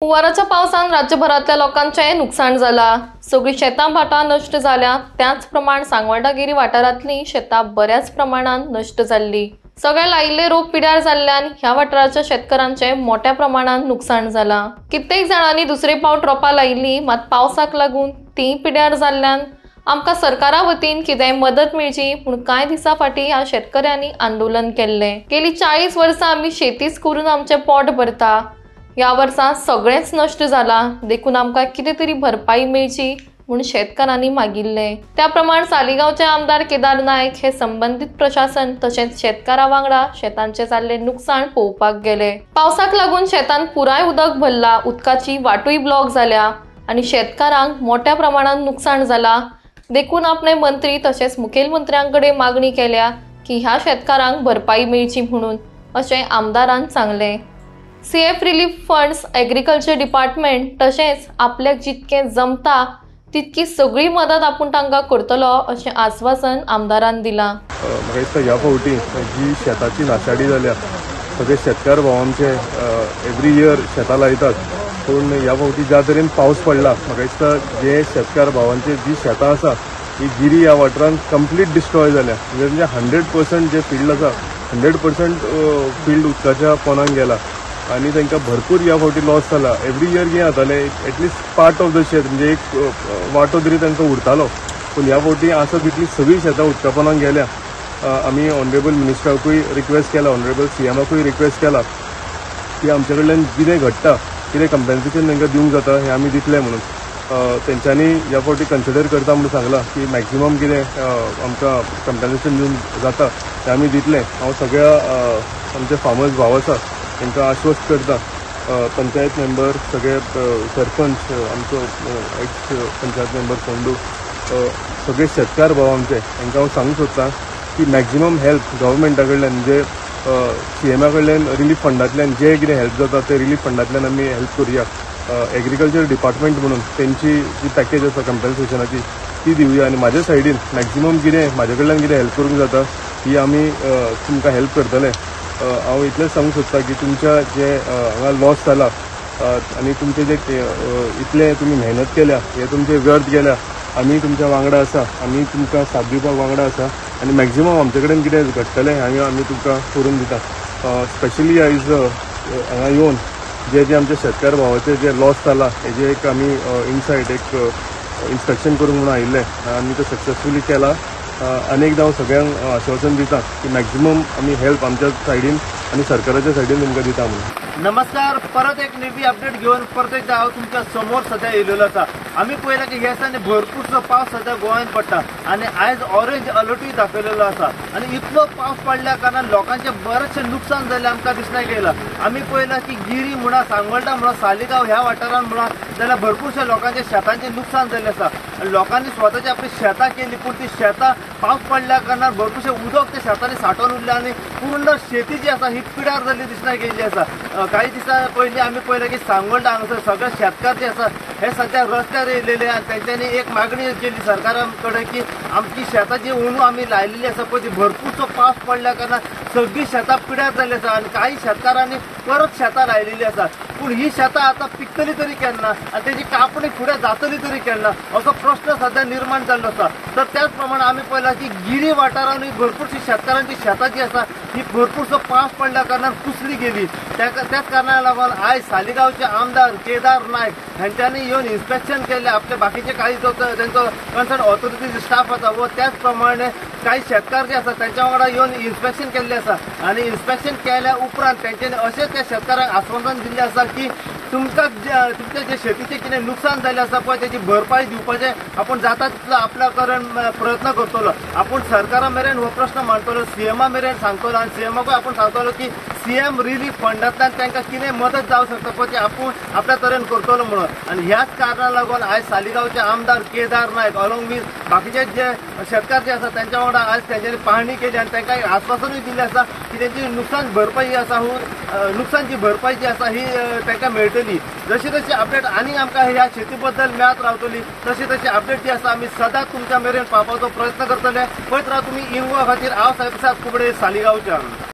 पुवाराच्या पावसान राज्यभरातल्या लोकांचे नुकसान झाला। सगळी शेतां भाटां नष्ट झाल्या। त्याच प्रमाण सांगवंडागिरी वाठारांतली शेतां बऱ्याच प्रमाणात नष्ट जाल्ली। सगळे लायिल्ले रोप पिड्यार जाल्ल्यान ह्या वाठाराच्या शेतकऱ्यांचे मोठ्या प्रमाणात नुकसान झाला। कित्येक जणांनी दुसरे फावट रोपां लायिल्ली, मात पावसाक लागून ती पिड्यार जाल्ल्यान आमकां सरकारा वतीन कितेंय मदत मेळची म्हूण कांय दिसा फाटीं ह्या शेतकऱ्यांनी आंदोलन केल्लें। गेली 40 वर्सां आमी शेतीच करून आमचें पोट भरता। या वर्सा सगळेच नष्ट जाला, देखून आमकां कितें तरी भरपाई मेळची म्हूण शेतकारांनी मागिल्ले। त्या प्रमाण सालिगांवचे आमदार केदार नायक हे संबंधित प्रशासन तशेंच शेतकारां वांगडा शेतांचे जाल्ले नुकसाण पळोवपाक गेले। पावसाक लागून शेतांत पुराय उदक भरला, उदकाची वाटूय ब्लॉक जाल्या आनी शेतकारांक मोठ्या प्रमाणात नुकसाण जाला। देखून आपणे मंत्री तशेंच मुखेलमंत्र्यांकडे मागणी केल्या की ह्या शेतकारांक भरपाई मेळची म्हणून, अशें आमदारान सांगले। CF relief funds, agriculture department तशेंच आपल्याक जितकें जमता तितकी सगळी मदत आपूण तांकां करतलो अशें आश्वासन आमदारान दिलां। म्हाका दिसता ह्या फावटी जी शेताची नाशाडी जाल्या, सगळे शेतकार भाव आमचे एवरी इयर शेतां लायतात, पूण ह्या फावटी ज्या तरेन पावस पडला, म्हाका दिसता जे शेतकार भावांचे जी शेतां आसा ही गिरी ह्या वाठारांत कंप्लीट डिस्ट्रॉय जाल्या। म्हणजे 100% जे फील्ड आसा 100% फील्ड उदकाच्या पोंदाक गेला आणि तांकां भरपूर ह्या फावटी लॉस जाला। एवरी इयर कितें जातालें, एटलिस्ट पार्ट ऑफ द शेत म्हणजे एक वाटो तरी तांकां उरतालो, पूण ह्या फावटी आसा तितली सगळी शेतां उदका पोंदाक गेल्या। आमी ऑनरेबल मिनिस्टराकूय रिक्वेस्ट केला, ऑनरेबल सीएमाकूय रिक्वेस्ट केला की आमचे कडल्यान कितें घडटा, कितें कंपेन्सेशन तांकां दिवंक जाता हें आमी दितलें म्हणून। तेंच्यांनी ह्या फावटी कन्सिडर करता म्हणून सांगलां की मॅक्झिमम कितें आमकां कंपेन्सेशन दिवंक जाता तें आमी दितलें। हांव सगळ्या आमचे फार्मर्स भाव आसा तांकां आश्वस्त करता, पंचायत मेंबर, सगळे सरपंच, आमचो एक्स पंचायत मेंबर कोंडू, सगळे शेतकार भाव आमचे तांकां हांव सांगूंक सोदतां की मॅक्झिमम हेल्प गव्हर्मेंटा कडल्यान म्हणजे सीएमा कडल्यान रिलीफ फंडांतल्यान जे कितें हेल्प जाता ते रिलीफ फंडांतल्यान आमी हेल्प करुया। एग्रीकल्चर डिपार्टमेंट म्हणून तेंची जी पॅकेज आसा कंपेन्सेशनाची ती दिवया आनी म्हाज्या सायडीन मॅक्झिमम कितें म्हाजे कडल्यान कितें हेल्प करूंक जाता ती आमी तुमकां हेल्प करतले। हांव इतलेंच सांगूंक सोदतां की तुमच्या जे हांगा लॉस जाला आनी तुमचे जे इतले तुमी मेहनत केल्या, हे तुमचे व्यर्थ गेल्या, आमी तुमच्या वांगडा आसा, आमी तुमकां साथ दिवपाक वांगडा आसा आनी मॅक्झिमम आमचे कडेन कितें घडटलें हें आमी तुमकां करून दिता। स्पेशली आयज हांगा येवन जे आमचे शेतकार भावाचे जे लॉस जाला हेजे एक आमी इनसायट एक इन्स्पेक्शन करूंक म्हणून आयिल्ले आनी तो सक्सेसफुली केला। अनेकदां हांव सगळ्यांक आश्वासन दिता की मॅक्झिमम आमी हेल्प आमच्या सायडीन आणि सरकाराच्या सायडीन तुमकां दिता म्हणून। नमस्कार, परत एक नवी अपडेट घेऊन परत एकदा हांव तुमच्या समोर सध्या येयलेलो आसा। आमी पळयला की ह्या दिसांनी भरपूरसो पावस सध्या गोंयांत पडटा आनी आयज ऑरेंज अलर्टूय दाखयलेलो आसा आनी इतलो पावस पडल्या कारणान लोकांचे बरेचशे नुकसान जाल्लें आमकां दिसण्याक येयला। आमी पळयला की गिरी म्हणा, सांगोळडा म्हणा, सालिगांव ह्या वाठारान म्हणा जाल्यार भरपूरशा लोकांचे शेतांचे नुकसान जाल्लें आसा। लोकांनी स्वताची आपली शेतां केली, पूण ती शेतां पावस पडल्या कारणान भरपूरशे उदक त्या शेतांनी सांठोवन उरलें आनी पूर्ण शेती जी आसा ही पिड्यार जाल्ली दिसण्याक येयल्ली आसा। काही दिसा पयलीं आमी पळयलें की सांगोळडा हांगासर सगळे शेतकार जे आसा हे सध्या रस्त्यार येयलेले आनी तेंच्यांनी एक मागणी केली सरकारा कडेन की आमची शेतां जी अंदू आमी लायलेली आसा पळय ती भरपूरसो पावस पडल्या कारणान सगळी शेतां पिड्यार जाल्ली आसा आनी काही शेतकारांनी परत शेतां लायलेली आसा। पूण ही शेतां आतां पिकतली तरी केन्ना आनी तेजी कापणी फुडें जातली तरी केन्ना असो प्रश्न सध्या निर्माण जाल्लो आसा। तर त्याच प्रमाणे आमी पळयलां की गिरी वाठारांतूय भरपूरशी शेतकारांची शेतां जी आसा ही भरपूरसो पावस पडल्या कारणान कुसली गेली। त्याच कारणाक लागून आयज सालिगांवचे आमदार केदार नायक हांच्यांनी येवन इन्स्पेक्शन केलें। आपले बाकीचे काही जो तांचो कन्सर्न ऑथॉरिटी स्टाफ आसा व त्याच प्रमाणे काही शेतकार जे आसा तांच्या वांगडा येवन इन्स्पेक्शन केल्लें आसा आनी इन्स्पेक्शन केल्या उपरांत तेंच्यांनी अशेंच त्या शेतकारांक आश्वासन दिल्लें आसा की तुमकां तुमचे जे शेतीचें कितें नुकसान जाल्लें आसा पळय तेची भरपाई दिवपाचें आपूण जाता तितलो आपल्या कडेन प्रयत्न करतलो। आपूण सरकारा मेरेन हो प्रश्न मांडटलो, सीएमा मेरेन सांगतलो आनी सीएमाकूय आपूण सांगतलो की सीएम रिलीफ फंडांतल्यान तांकां कितें मदत जावंक शकता पळय ती आपूण आपल्या तरेन करतलो म्हणून। आनी ह्याच कारणाक लागून आयज सालिगांवचे आमदार केदार नायक अलॉंग वीथ बाकीचे जे शेतकार जे आसा तांच्या वांगडा आयज तेंच्यांनी पाहणी केली आनी तांकां आश्वासनूय दिल्लें आसा की तेंची नुकसान भरपाई आसा नुकसानची भरपाई जी आसा ही तांकां मेळटली। जशी जशी अपडेट आनी आमकां ह्या शेती बद्दल मेळत रावतली तशी तशी अपडेट जी आसा आमी सदांच तुमच्या मेरेन पावपाचो प्रयत्न करतले। पळयत राव तुमी इनवो खातीर हांव साहेब कुबडे सालिगांवच्यान।